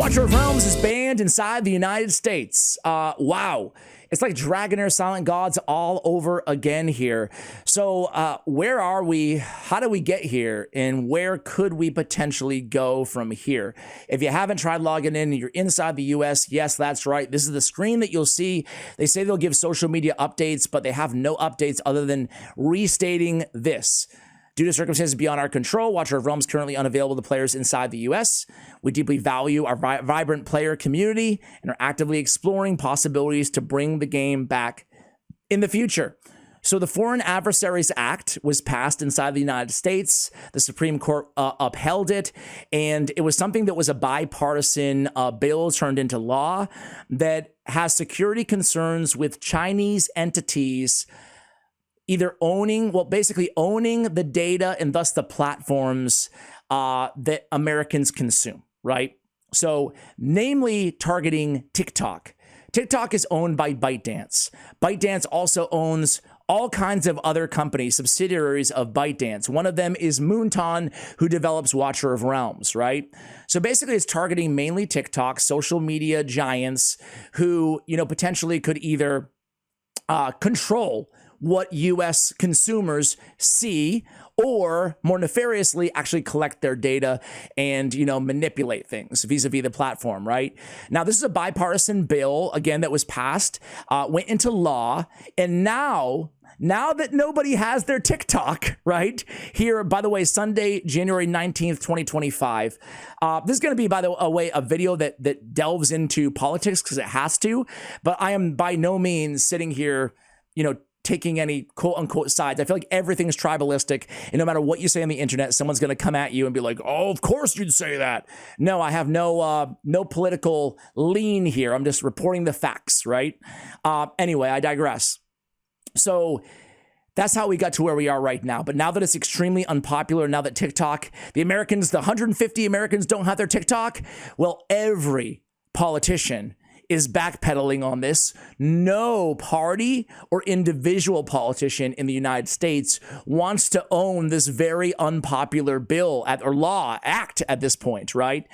Watcher of Realms is banned inside the United States. Wow. It's like Dragonair Silent Gods all over again here. So where are we? How do we get here? And where could we potentially go from here? If you haven't tried logging in and you're inside the US, yes, that's right. This is the screen that you'll see. They say they'll give social media updates, but they have no updates other than restating this. Due to circumstances beyond our control, Watcher of Realms currently unavailable to players inside the US. We deeply value our vibrant player community and are actively exploring possibilities to bring the game back in the future. So the Foreign Adversaries Act was passed inside the United States. The Supreme Court upheld it, and it was something that was a bipartisan bill turned into law that has security concerns with Chinese entities either basically owning the data and thus the platforms that Americans consume, right? So namely targeting TikTok. TikTok is owned by ByteDance. ByteDance also owns all kinds of other companies, subsidiaries of ByteDance. One of them is Moonton, who develops Watcher of Realms, right? So basically it's targeting mainly TikTok, social media giants who, potentially could either control what U.S. consumers see, or more nefariously actually collect their data and, manipulate things vis-a-vis the platform, right? Now, this is a bipartisan bill, again, that was passed, went into law, and now that nobody has their TikTok, right? Here, by the way, Sunday, January 19th, 2025. This is going to be, by the way, a video that delves into politics because it has to, but I am by no means sitting here, taking any quote-unquote sides. I feel like everything's tribalistic, and no matter what you say on the internet, someone's going to come at you and be like, oh, of course you'd say that. No, I have no political lean here. I'm just reporting the facts, right? Anyway, I digress. So that's how we got to where we are right now. But now that it's extremely unpopular, now that TikTok, the 150 Americans don't have their TikTok, well, every politician is backpedaling on this. No party or individual politician in the United States wants to own this very unpopular bill or act at this point, right?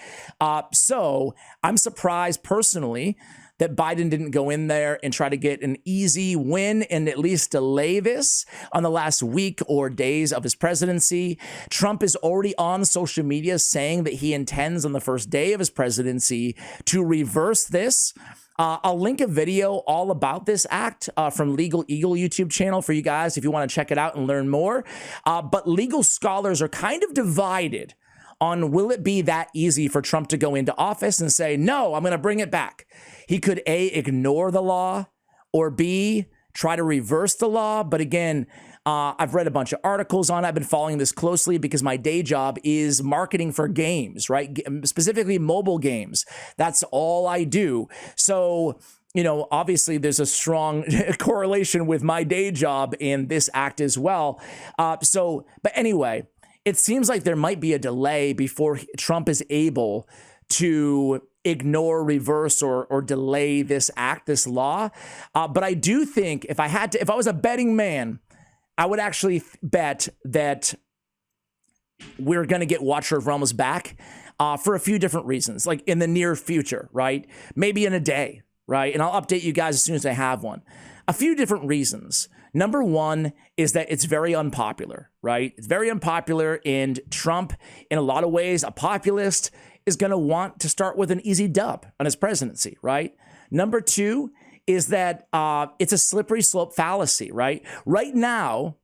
So I'm surprised personally that Biden didn't go in there and try to get an easy win and at least delay this on the last week or days of his presidency. Trump is already on social media saying that he intends on the first day of his presidency to reverse this. I'll link a video all about this act from Legal Eagle YouTube channel for you guys if you want to check it out and learn more. But legal scholars are kind of divided on will it be that easy for Trump to go into office and say, no, I'm going to bring it back. He could A, ignore the law, or B, try to reverse the law. But again, I've read a bunch of articles on it. I've been following this closely because my day job is marketing for games, right? Specifically mobile games. That's all I do. So, obviously there's a strong correlation with my day job and this act as well. But anyway, it seems like there might be a delay before Trump is able to ignore, reverse, or delay this act, this law. But I do think if I was a betting man, I would actually bet that we're going to get Watcher of Realms back for a few different reasons, like in the near future, right? Maybe in a day, right? And I'll update you guys as soon as I have one. A few different reasons. Number one is that it's very unpopular, right? It's very unpopular, and Trump, in a lot of ways, a populist, is going to want to start with an easy dub on his presidency, right? Number two is that it's a slippery slope fallacy, right? Right now,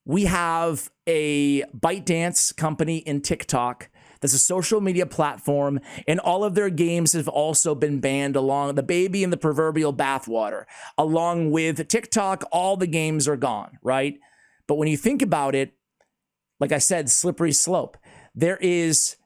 we have a ByteDance company in TikTok that's a social media platform, and all of their games have also been banned along the baby in the proverbial bathwater. Along with TikTok, all the games are gone, right? But when you think about it, like I said, slippery slope. There is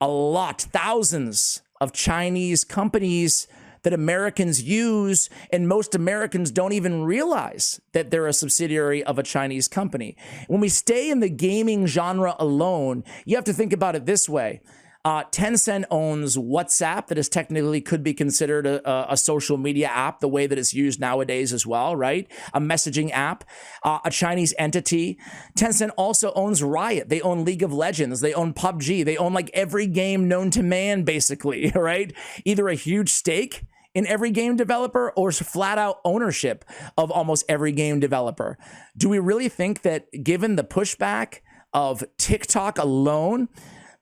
thousands of Chinese companies that Americans use, and most Americans don't even realize that they're a subsidiary of a Chinese company. When we stay in the gaming genre alone, you have to think about it this way. Tencent owns WhatsApp, that is technically could be considered a social media app the way that it's used nowadays as well, right? A messaging app, a Chinese entity. Tencent also owns Riot. They own League of Legends. They own PUBG. They own like every game known to man, basically, right? Either a huge stake in every game developer or flat out ownership of almost every game developer. Do we really think that given the pushback of TikTok alone,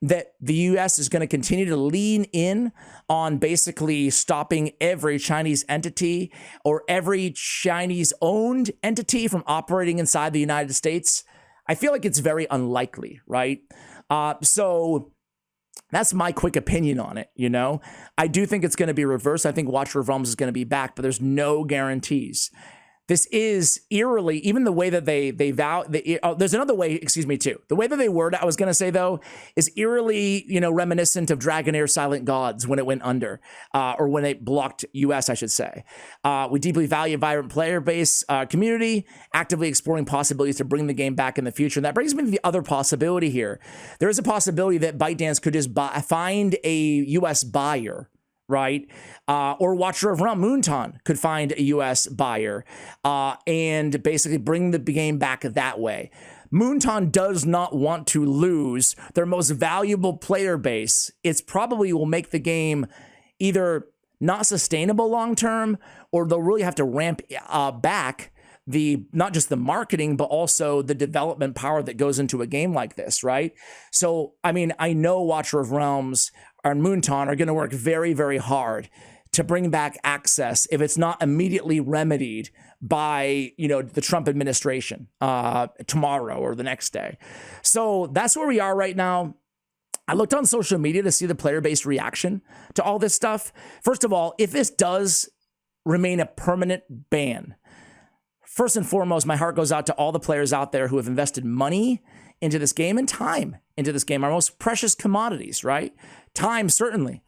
that the US is going to continue to lean in on basically stopping every Chinese entity or every Chinese owned entity from operating inside the United States? I feel like it's very unlikely, right? So that's my quick opinion on it. You know, I do think it's going to be reversed. I think Watcher of Realms is going to be back, but there's no guarantees. This is eerily, even the way that they vow, there's another way, excuse me, too. The way that they word it, I was going to say, though, is eerily, you know, reminiscent of Dragonair Silent Gods when it went under, or when it blocked US, I should say. We deeply value a vibrant player base community, actively exploring possibilities to bring the game back in the future. And that brings me to the other possibility here. There is a possibility that ByteDance could just find a US buyer, right? Or Watcher of Realm, Moonton could find a US buyer and basically bring the game back that way. Moonton does not want to lose their most valuable player base. It's probably will make the game either not sustainable long term, or they'll really have to ramp back not just the marketing, but also the development power that goes into a game like this, right? So, I mean, I know Watcher of Realms and Moonton are going to work very, very hard to bring back access if it's not immediately remedied by, you know, the Trump administration tomorrow or the next day. So that's where we are right now. I looked on social media to see the player-based reaction to all this stuff. First of all, if this does remain a permanent ban, first and foremost, my heart goes out to all the players out there who have invested money into this game and time into this game, our most precious commodities, right? Time, certainly.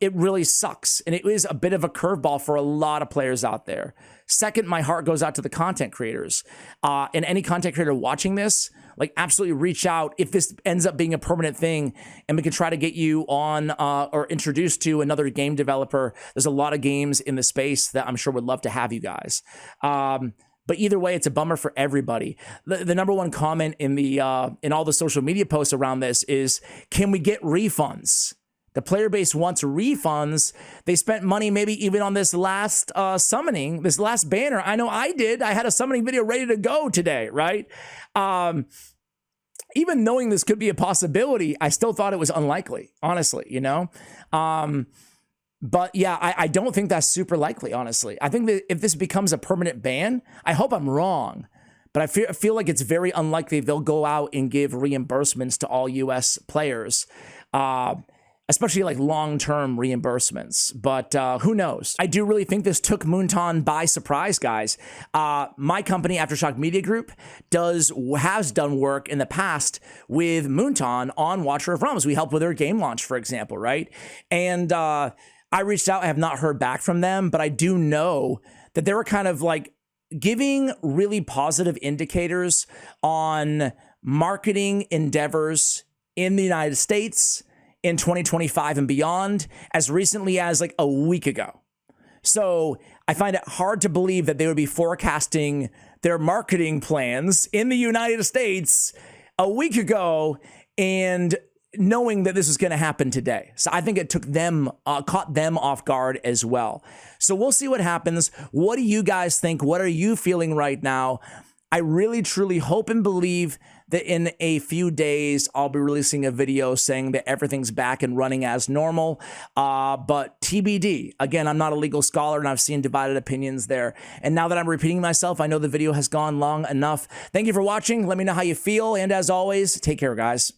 It really sucks. And it is a bit of a curveball for a lot of players out there. Second, my heart goes out to the content creators. And any content creator watching this, like, absolutely reach out if this ends up being a permanent thing and we can try to get you on or introduced to another game developer. There's a lot of games in the space that I'm sure would love to have you guys. But either way, it's a bummer for everybody. The number one comment in all the social media posts around this is, can we get refunds? The player base wants refunds. They spent money maybe even on this last summoning, this last banner. I know I did. I had a summoning video ready to go today, right? Even knowing this could be a possibility, I still thought it was unlikely, honestly, you know? But yeah, I don't think that's super likely, honestly. I think that if this becomes a permanent ban, I hope I'm wrong, but I feel like it's very unlikely they'll go out and give reimbursements to all US players, especially like long-term reimbursements. But who knows? I do really think this took Moonton by surprise, guys. My company, Aftershock Media Group, has done work in the past with Moonton on Watcher of Realms. We helped with their game launch, for example, right? And I reached out. I have not heard back from them, but I do know that they were kind of like giving really positive indicators on marketing endeavors in the United States in 2025 and beyond as recently as like a week ago. So I find it hard to believe that they would be forecasting their marketing plans in the United States a week ago and knowing that this was going to happen today. So I think it took them, caught them off guard as well. So we'll see what happens. What do you guys think? What are you feeling right now? I really, truly hope and believe that in a few days, I'll be releasing a video saying that everything's back and running as normal. But TBD. Again, I'm not a legal scholar and I've seen divided opinions there. And now that I'm repeating myself, I know the video has gone long enough. Thank you for watching. Let me know how you feel. And as always, take care, guys.